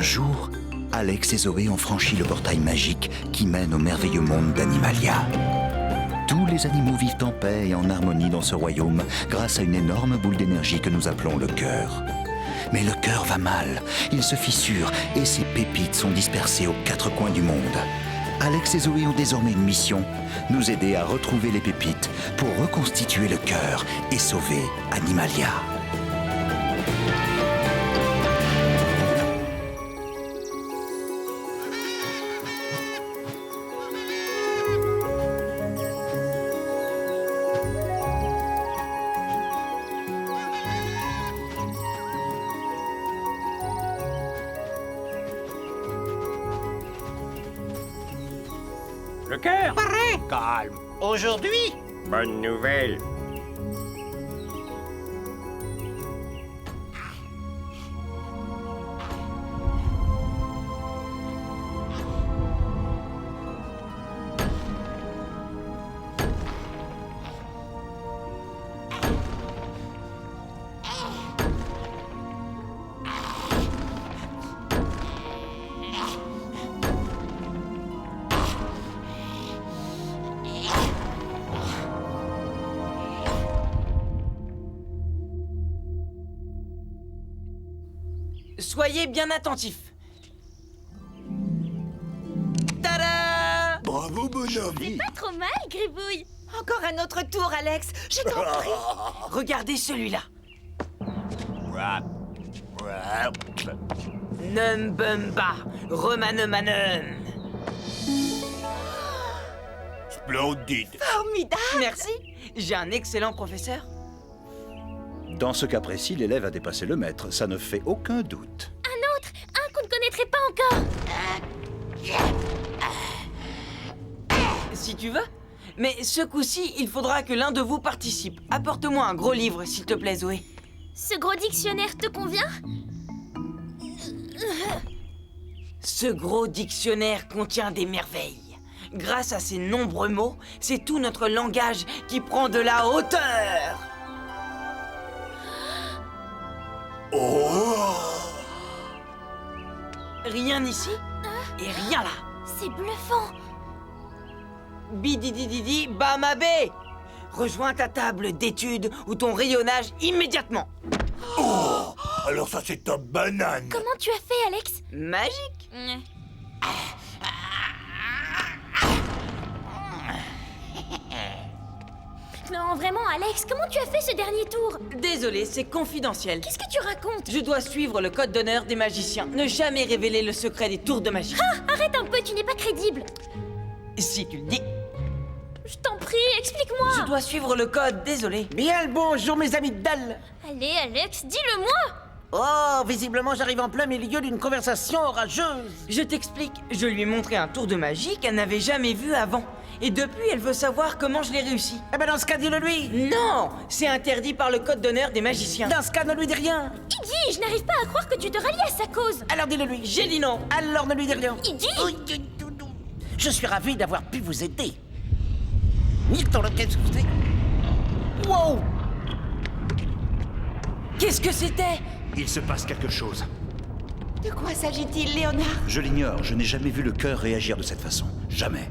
jour, Alex et Zoé ont franchi le portail magique qui mène au merveilleux monde d'Animalia. Tous les animaux vivent en paix et en harmonie dans ce royaume grâce à une énorme boule d'énergie que nous appelons le cœur. Mais le cœur va mal, il se fissure et ses pépites sont dispersées aux 4 coins du monde. Alex et Zoé ont désormais une mission, nous aider à retrouver les pépites pour reconstituer le cœur et sauver Animalia. Le cœur? Pareil. Calme. Aujourd'hui? Bonne nouvelle. Soyez bien attentifs. Tada! Bravo, bonhomme! Pas trop mal, Gribouille. Encore un autre tour, Alex. Je t'en prie. Regardez celui-là. Num bumba, Romanemanem. Splendide. Formidable. Merci. J'ai un excellent professeur. Dans ce cas précis, l'élève a dépassé le maître, ça ne fait aucun doute. Un qu'on ne connaîtrait pas encore. Si tu veux. Mais ce coup-ci, il faudra que l'un de vous participe. Apporte-moi un gros livre, s'il te plaît, Zoé. Ce gros dictionnaire te convient? Ce gros dictionnaire contient des merveilles. Grâce à ces nombreux mots, c'est tout notre langage qui prend de la hauteur. Rien ici et rien là. C'est bluffant. Bididididi bamabé. Rejoins ta table d'études ou ton rayonnage immédiatement. Alors ça c'est top banane. Comment tu as fait, Alex? Magique. Non, vraiment, Alex, comment tu as fait ce dernier tour? Désolé, c'est confidentiel. Qu'est-ce que tu racontes? Je dois suivre le code d'honneur des magiciens. Ne jamais révéler le secret des tours de magie. Ah, arrête un peu, tu n'es pas crédible. Si tu le dis. Je t'en prie, explique-moi. Je dois suivre le code, désolé. Bien le bonjour, mes amis de dalle. Allez, Alex, dis-le-moi. Oh, visiblement, j'arrive en plein milieu d'une conversation orageuse. Je t'explique, je lui ai montré un tour de magie qu'elle n'avait jamais vu avant. Et depuis, elle veut savoir comment je l'ai réussi. Eh ben, dans ce cas, dis-le lui. Non! C'est interdit par le code d'honneur des magiciens. Dans ce cas, ne lui dis rien. Iggy, je n'arrive pas à croire que tu te rallies à sa cause. Alors, dis-le lui. J'ai dit non. Alors, ne lui dis rien. Iggy! Je suis ravi d'avoir pu vous aider. Nique ton loquet, Wow! Qu'est-ce que c'était? Il se passe quelque chose. De quoi s'agit-il, Léonard? Je l'ignore, je n'ai jamais vu le cœur réagir de cette façon. Jamais.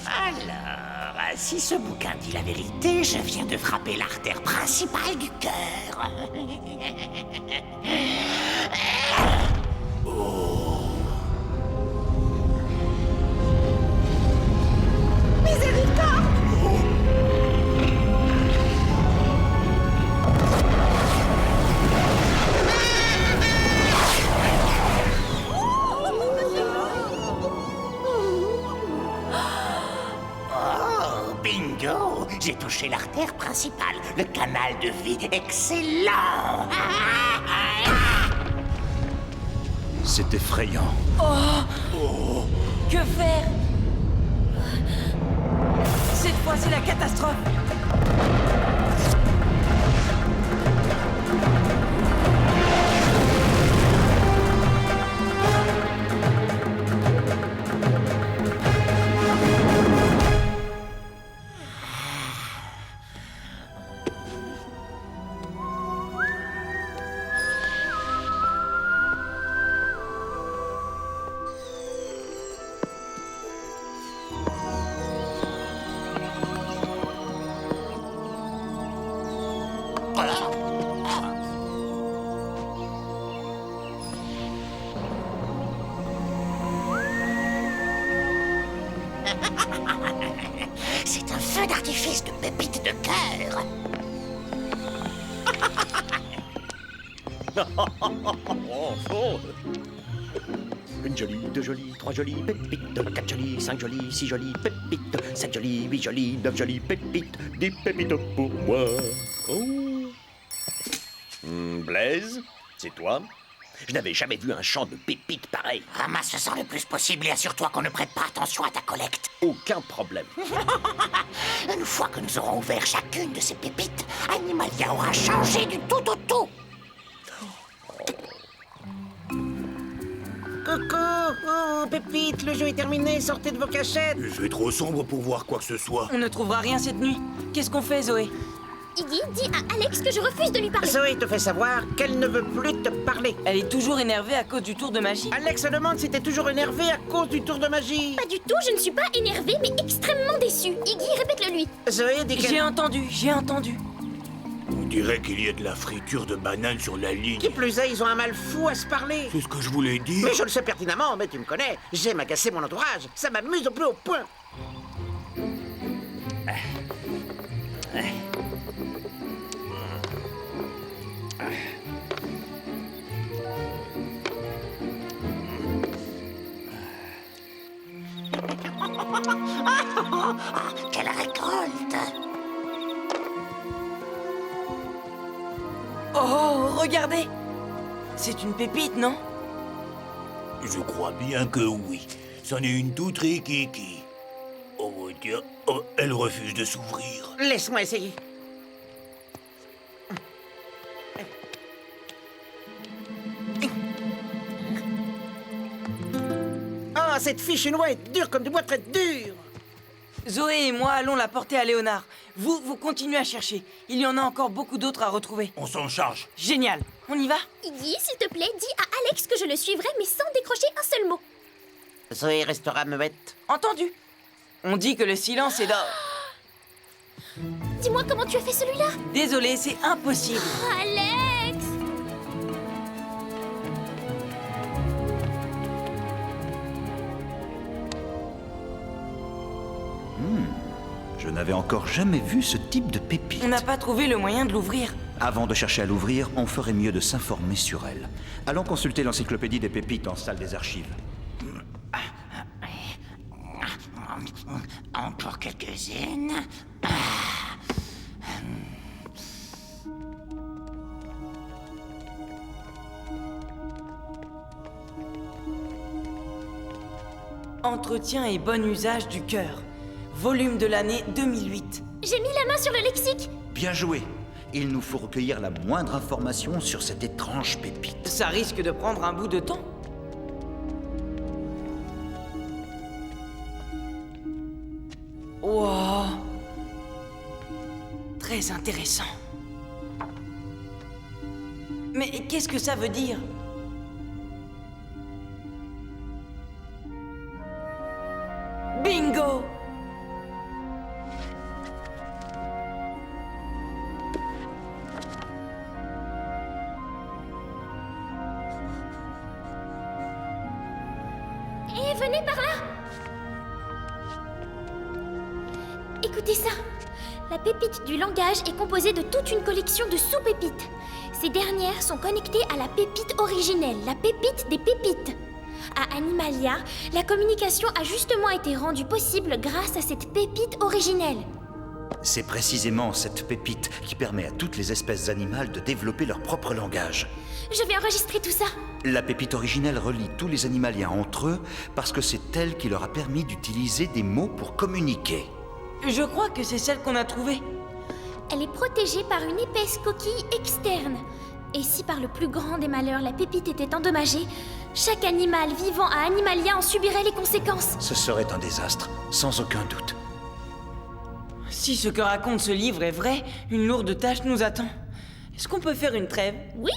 Alors, si ce bouquin dit la vérité, je viens de frapper l'artère principale du cœur. Bingo! J'ai touché l'artère principale, le canal de vie. Excellent! C'est effrayant. Que faire? Cette fois, c'est la catastrophe. un feu d'artifice de pépites de cœur. Une jolie, deux jolies, trois jolies pépites, quatre jolies, cinq jolies, six jolies pépites, sept jolies, huit jolies, neuf jolies pépites, 10 pépites pour moi. Oh. Blaise, c'est toi? Je n'avais jamais vu un champ de pépites pareil. Ramasse-en le plus possible et assure-toi qu'on ne prête pas attention à ta collecte. Aucun problème. Une fois que nous aurons ouvert chacune de ces pépites, Animalia aura changé du tout au tout. Coucou! Oh, Pépite, le jeu est terminé, sortez de vos cachettes! Le jeu est trop sombre pour voir quoi que ce soit. On ne trouvera rien cette nuit. Qu'est-ce qu'on fait, Zoé? Iggy, dis à Alex que je refuse de lui parler. Zoé te fait savoir qu'elle ne veut plus te parler. Elle est toujours énervée à cause du tour de magie. Alex se demande si t'es toujours énervé à cause du tour de magie. Pas du tout, je ne suis pas énervée, mais extrêmement déçue. Iggy, répète-le lui. Zoé dit J'ai qu'elle... entendu. On dirait qu'il y a de la friture de banane sur la ligne. Qui plus est, ils ont un mal fou à se parler. C'est ce que je voulais dire. Mais je le sais pertinemment, mais tu me connais. J'aime agacer mon entourage. Ça m'amuse au plus haut point. Quelle récolte! Oh, regardez! C'est une pépite, non? Je crois bien que oui. C'en est une toute rikiki. Oh tiens, oh, elle refuse de s'ouvrir. Laisse-moi essayer. Oh, cette fiche noix est dure comme du bois très dur. Zoé et moi allons la porter à Léonard. Vous continuez à chercher. Il y en a encore beaucoup d'autres à retrouver. On s'en charge. Génial. On y va? Iggy, s'il te plaît, dis à Alex que je le suivrai, mais sans décrocher un seul mot. Zoé restera muette. Entendu. On dit que le silence est d'or. Dis-moi comment tu as fait celui-là. Désolé, c'est impossible. Alex! Je n'avais encore jamais vu ce type de pépite. On n'a pas trouvé le moyen de l'ouvrir. Avant de chercher à l'ouvrir, on ferait mieux de s'informer sur elle. Allons consulter l'encyclopédie des pépites en salle des archives. Encore quelques-unes. Entretien et bon usage du cœur. Volume de l'année 2008. J'ai mis la main sur le lexique. Bien joué. Il nous faut recueillir la moindre information sur cette étrange pépite. Ça risque de prendre un bout de temps. Wow. Très intéressant. Mais qu'est-ce que ça veut dire? Bingo! Et venez par là. Écoutez ça. La pépite du langage est composée de toute une collection de sous-pépites. Ces dernières sont connectées à la pépite originelle, la pépite des pépites. À Animalia, la communication a justement été rendue possible grâce à cette pépite originelle. C'est précisément cette pépite qui permet à toutes les espèces animales de développer leur propre langage. Je vais enregistrer tout ça. La pépite originelle relie tous les animaliens entre eux parce que c'est elle qui leur a permis d'utiliser des mots pour communiquer. Je crois que c'est celle qu'on a trouvée. Elle est protégée par une épaisse coquille externe. Et si par le plus grand des malheurs la pépite était endommagée, chaque animal vivant à Animalia en subirait les conséquences. Ce serait un désastre, sans aucun doute. Si ce que raconte ce livre est vrai, une lourde tâche nous attend. Est-ce qu'on peut faire une trêve? Oui,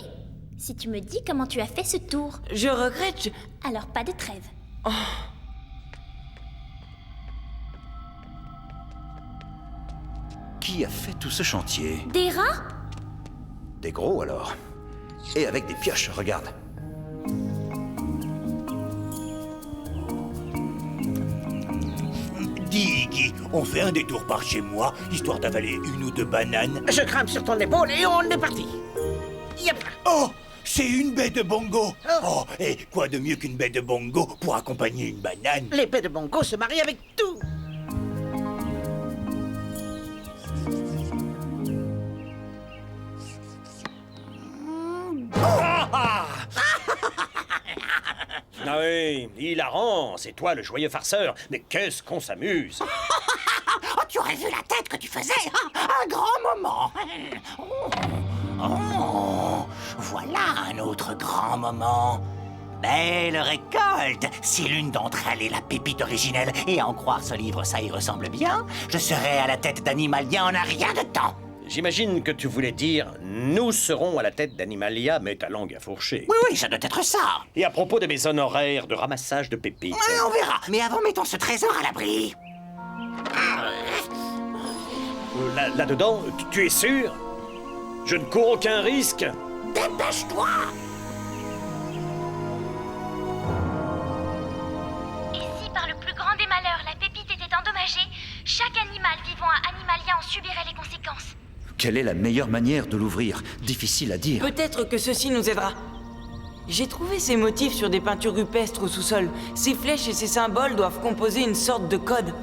si tu me dis comment tu as fait ce tour. Je regrette, Alors pas de trêve. Qui a fait tout ce chantier? Des rats? Des gros alors. Et avec des pioches, regarde. Dis, Iggy, on fait un détour par chez moi, histoire d'avaler une ou deux bananes. Je grimpe sur ton épaule et on est parti. Yep. Oh, c'est une baie de bongo. Oh, et quoi de mieux qu'une baie de bongo pour accompagner une banane? Les baies de bongo se marient avec tout. Ah oui, hilarant, c'est toi le joyeux farceur. Mais qu'est-ce qu'on s'amuse! Oh, tu aurais vu la tête que tu faisais, hein? Un grand moment. Oh, voilà un autre grand moment. Belle récolte. Si l'une d'entre elles est la pépite originelle, et à en croire ce livre, ça y ressemble bien, je serai à la tête d'Animalia en un rien de temps. J'imagine que tu voulais dire « Nous serons à la tête d'Animalia, mais ta langue à fourcher Oui, ça doit être ça. ». Et à propos de mes honoraires de ramassage de pépites... Ouais, on verra. Mais avant, mettons ce trésor à l'abri. Là-dedans, tu es sûr? Je ne cours aucun risque? Dépêche-toi. Et si par le plus grand des malheurs, la pépite était endommagée, chaque animal vivant à Animalia en subirait les conséquences. Quelle est la meilleure manière de l'ouvrir? Difficile à dire. Peut-être que ceci nous aidera. J'ai trouvé ces motifs sur des peintures rupestres au sous-sol. Ces flèches et ces symboles doivent composer une sorte de code.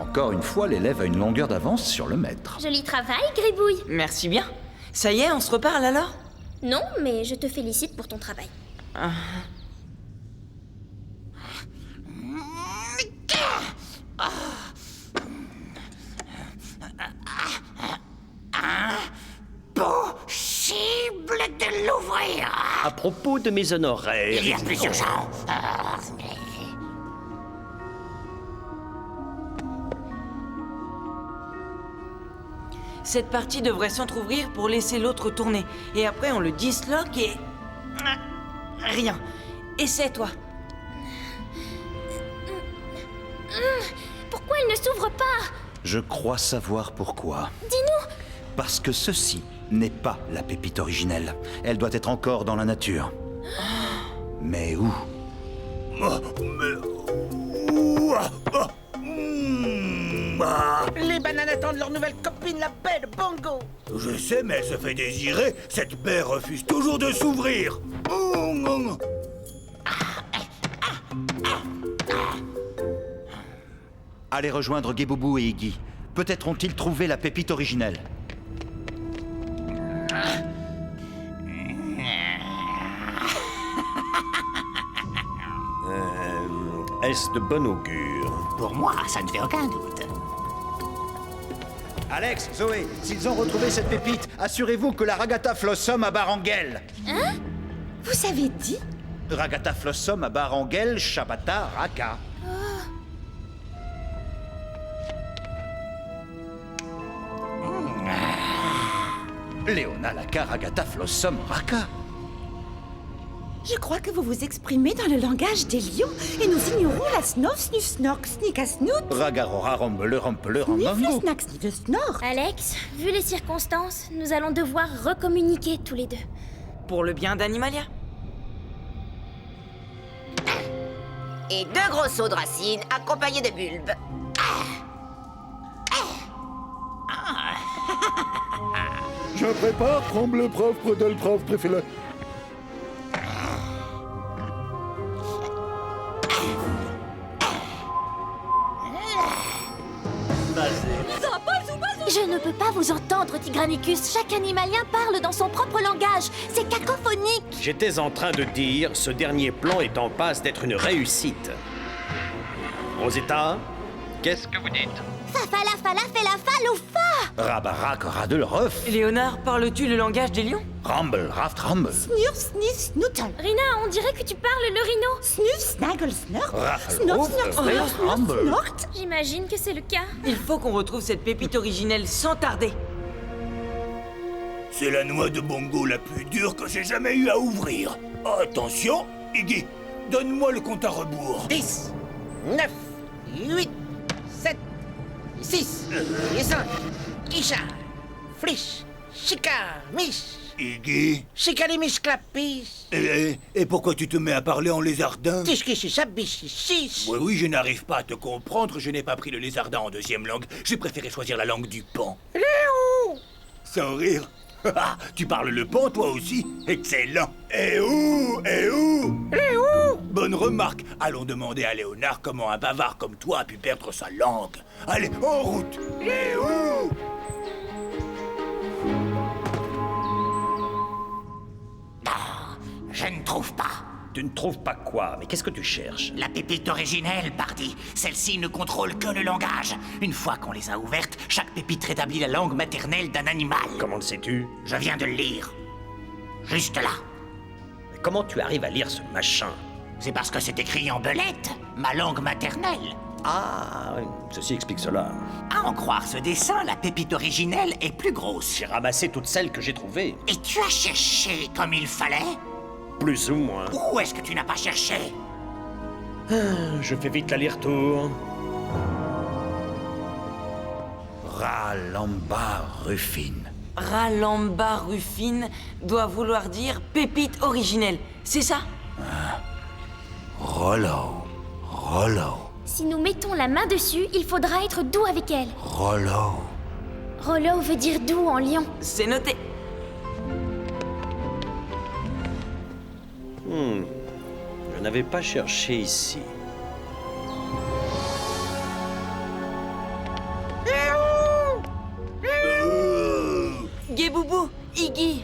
Encore une fois, l'élève a une longueur d'avance sur le maître. Joli travail, Gribouille. Merci bien. Ça y est, on se reparle alors? Non, mais je te félicite pour ton travail. Possible de l'ouvrir. À propos de mes honoraires... Il y a plus urgent. Cette partie devrait s'entrouvrir pour laisser l'autre tourner. Et après, on le disloque et... Rien. Essaie-toi. Pourquoi elle ne s'ouvre pas? Je crois savoir pourquoi. Dis-nous. Parce que ceci n'est pas la pépite originelle. Elle doit être encore dans la nature. Mais où? Les bananes attendent leur nouvelle copine, la baie de bongo. Je sais, mais elle se fait désirer. Cette baie refuse toujours de s'ouvrir. Allez rejoindre Guéboubou et Iggy. Peut-être ont-ils trouvé la pépite originelle. Est-ce de bon augure? Pour moi, ça ne fait aucun doute. Alex, Zoé, s'ils ont retrouvé cette pépite, assurez-vous que la Ragata Flossum à Barangel. Hein? Vous avez dit? Ragata Flossum à Barangel, Shabata, Raka. Léona Laka Ragata Flossum Raka. Je crois que vous vous exprimez dans le langage des lions et nous ignorons la snof, snuf, snork, snika, snoot. Ragarora Rombele Rompele Sniff, le Rambango. snack, sniff, le snor. Alex, vu les circonstances, nous allons devoir recommuniquer tous les deux. Pour le bien d'Animalia. Et 2 gros seaux de racines accompagnés de bulbes. Je prépare, tremble, prof, predel, prof, préfet-le. Je ne peux pas vous entendre, Tigranicus. Chaque animalien parle dans son propre langage. C'est cacophonique. J'étais en train de dire, ce dernier plan est en passe d'être une réussite. Rosetta, qu'est-ce que vous dites? Fafala, fala, fela, faloufa. Rabarak Radelruf. Léonard, parles-tu le langage des lions? Rumble Raft Rumble. Snurf, sniff, snootle. Rina, on dirait que tu parles le rhino. Snuf, snaggle, snort. Raffle Snort, Rumble, snort, snort, snort, Rumble. snort. J'imagine que c'est le cas. Il faut qu'on retrouve cette pépite originelle sans tarder. C'est la noix de bongo la plus dure que j'ai jamais eu à ouvrir. Attention, Iggy, donne-moi le compte à rebours. 10, 9, 8, 7, 6, et 5. Isha, Flish, Chica, Mich, Iggy? Shikalimisklapis. Et pourquoi tu te mets à parler en lézardin? Tishkishishabishisis. Oui, je n'arrive pas à te comprendre. Je n'ai pas pris le lézardin en deuxième langue. J'ai préféré choisir la langue du pan. Sans rire. Tu parles le pan, toi aussi? Excellent. Et où? Bonne remarque. Allons demander à Léonard comment un bavard comme toi a pu perdre sa langue. Allez, en route. Et où? Je ne trouve pas. Tu ne trouves pas quoi? Mais qu'est-ce que tu cherches? La pépite originelle, pardi. Celle-ci ne contrôle que le langage. Une fois qu'on les a ouvertes, chaque pépite rétablit la langue maternelle d'un animal. Comment le sais-tu? Je viens de le lire. Juste là. Mais comment tu arrives à lire ce machin? C'est parce que c'est écrit en belette, ma langue maternelle. Ah, oui, ceci explique cela. À en croire ce dessin, la pépite originelle est plus grosse. J'ai ramassé toutes celles que j'ai trouvées. Et tu as cherché comme il fallait? Plus ou moins. Où est-ce que tu n'as pas cherché? Je fais vite l'aller-retour. Ralamba Ruffine. Ralamba Ruffine doit vouloir dire pépite originelle, c'est ça? Rollo. Si nous mettons la main dessus, il faudra être doux avec elle. Rollo. Rollo veut dire doux en lion. C'est noté. Je n'avais pas cherché ici. Guéboubou, Iggy.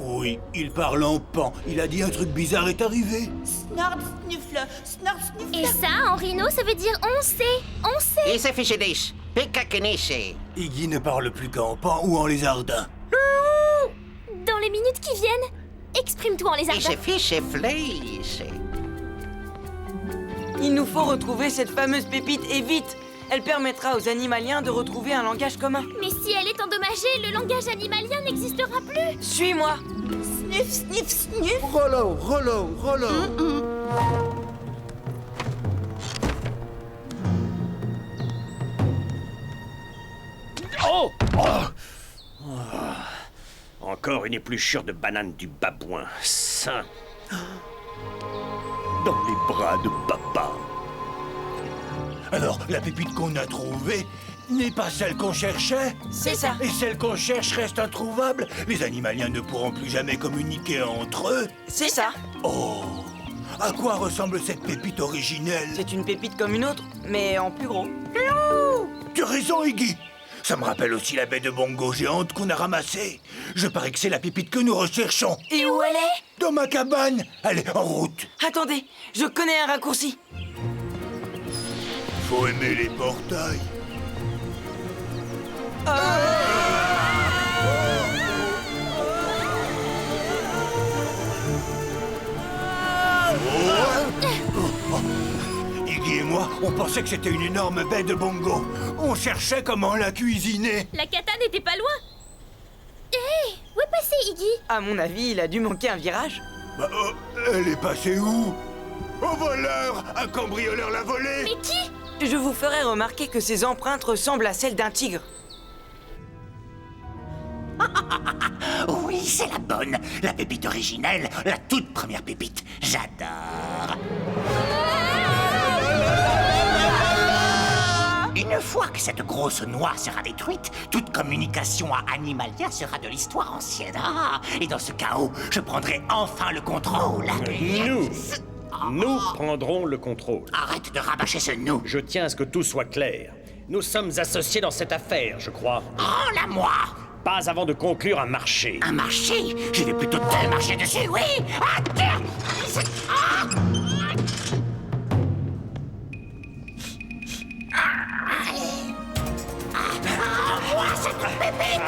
Oui, il parle en pan. Il a dit un truc bizarre est arrivé. Snort, snufle, snort, snufle. Et ça, en rhino, ça veut dire on sait. On sait. Et c'est fichidish. Pekakenishi. Iggy ne parle plus qu'en pan ou en lézardin. Dans les minutes qui viennent, exprime-toi en Et lézardin. c'est fiché fleish. Il nous faut retrouver cette fameuse pépite et vite. Elle permettra aux animaliens de retrouver un langage commun. Mais si elle est endommagée, le langage animalien n'existera plus. Suis-moi. Snuf, snif, snuf. Rollo. Oh! Encore une épluchure de banane du babouin. Sain. Dans les bras de papa. Alors, la pépite qu'on a trouvée n'est pas celle qu'on cherchait? C'est ça. Et celle qu'on cherche reste introuvable? Les animaliens ne pourront plus jamais communiquer entre eux? C'est ça. Oh! À quoi ressemble cette pépite originelle? C'est une pépite comme une autre, mais en plus gros. Tu as raison, Iggy! Ça me rappelle aussi la baie de bongo géante qu'on a ramassée. Je parie que c'est la pépite que nous recherchons. Et où elle est? Dans ma cabane! Allez, en route! Attendez, je connais un raccourci. Faut aimer les portails. Iggy et moi, on pensait que c'était une énorme baie de bongo. On cherchait comment la cuisiner. La kata n'était pas loin. Hé, où est passé Iggy? À mon avis, il a dû manquer un virage. Bah, elle est passée où? Au voleur! Un cambrioleur l'a volée! Mais qui? Je vous ferai remarquer que ses empreintes ressemblent à celles d'un tigre. Oui, c'est la bonne. La pépite originelle, la toute première pépite. J'adore. Une fois que cette grosse noix sera détruite, toute communication à Animalia sera de l'histoire ancienne. Ah, et dans ce chaos, je prendrai enfin le contrôle. Nous prendrons le contrôle. Arrête de rabâcher ce nous. Je tiens à ce que tout soit clair. Nous sommes associés dans cette affaire, je crois. Rends-la-moi. Pas avant de conclure un marché. Un marché? Je vais plutôt te marcher dessus, oui. Ah, tiens. Ah. Moi, cette pépite.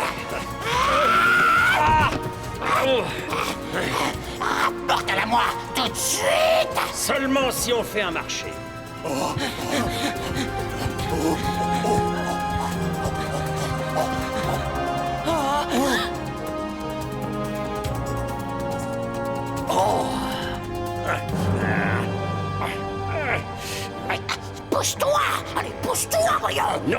Apporte-la moi tout de suite. Seulement si on fait un marché. Pousse-toi. Allez, pousse-toi, voyons. Non.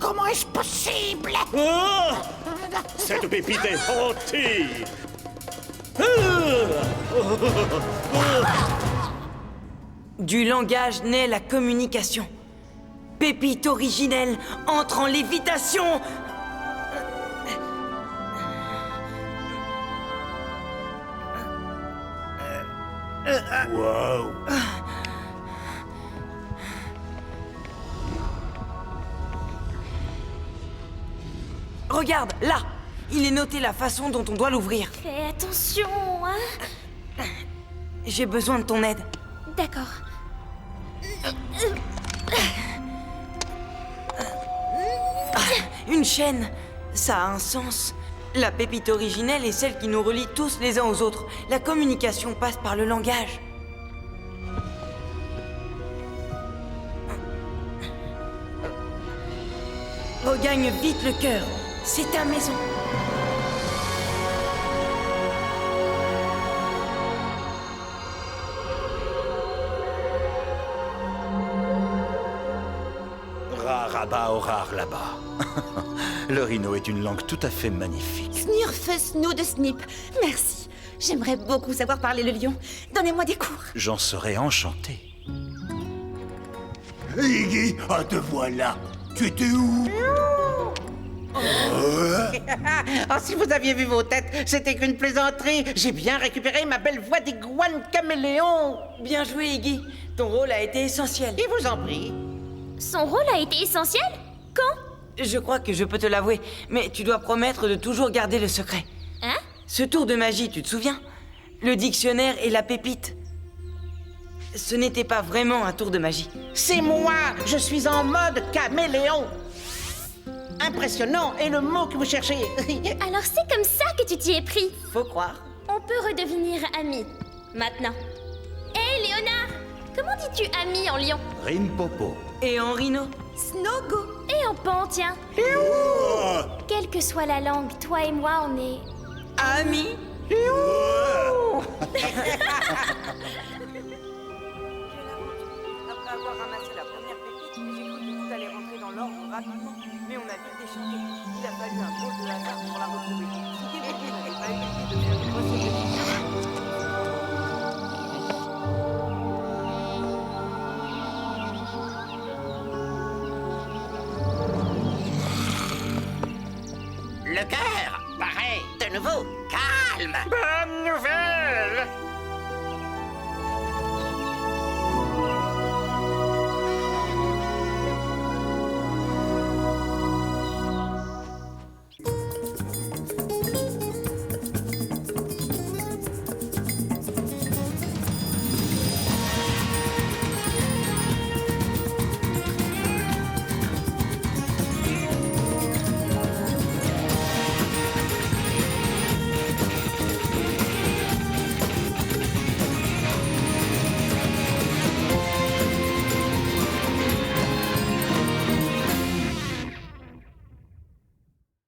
Comment est-ce possible? Cette pépite est hantée. Du langage naît la communication. Pépite originelle entre en lévitation. Wow. Regarde, là. Il est noté la façon dont on doit l'ouvrir. Fais attention, hein. J'ai besoin de ton aide. D'accord. Une chaîne, ça a un sens. La pépite originelle est celle qui nous relie tous les uns aux autres. La communication passe par le langage. Regagne vite le cœur. C'est ta maison. Rarabat orar là-bas. Le rhino est une langue tout à fait magnifique. Snurf, snood, snip. Merci. J'aimerais beaucoup savoir parler le lion. Donnez-moi des cours. J'en serais enchanté. Iggy, ah te voilà. Tu étais où? Oh, si vous aviez vu vos têtes, c'était qu'une plaisanterie. J'ai bien récupéré ma belle voix d'iguane caméléon. Bien joué, Iggy. Ton rôle a été essentiel. Et vous en prie. Son rôle a été essentiel? Quand? Je crois que je peux te l'avouer, mais tu dois promettre de toujours garder le secret. Hein? Ce tour de magie, tu te souviens? Le dictionnaire et la pépite. Ce n'était pas vraiment un tour de magie. C'est moi. Je suis en mode caméléon. Impressionnant est le mot que vous cherchez. Alors c'est comme ça que tu t'y es pris. Faut croire. On peut redevenir amis. Maintenant. Hé, Léonard! Comment dis-tu ami en lion? Rimpopo. Et en rhino? Snogo. Et en pan, tiens. Quelle que soit la langue, toi et moi, on est... Amis? Après avoir ramassé la première pépite, j'ai cru que tout allait rentrer dans l'ordre rapidement, mais on a vite déchanté. Il a fallu un drôle de hasard pour la retrouver. Si tes pépite n'avaient pas eu l'idée de faire une grosse Le cœur, pareil, de nouveau, calme. Bonne nouvelle.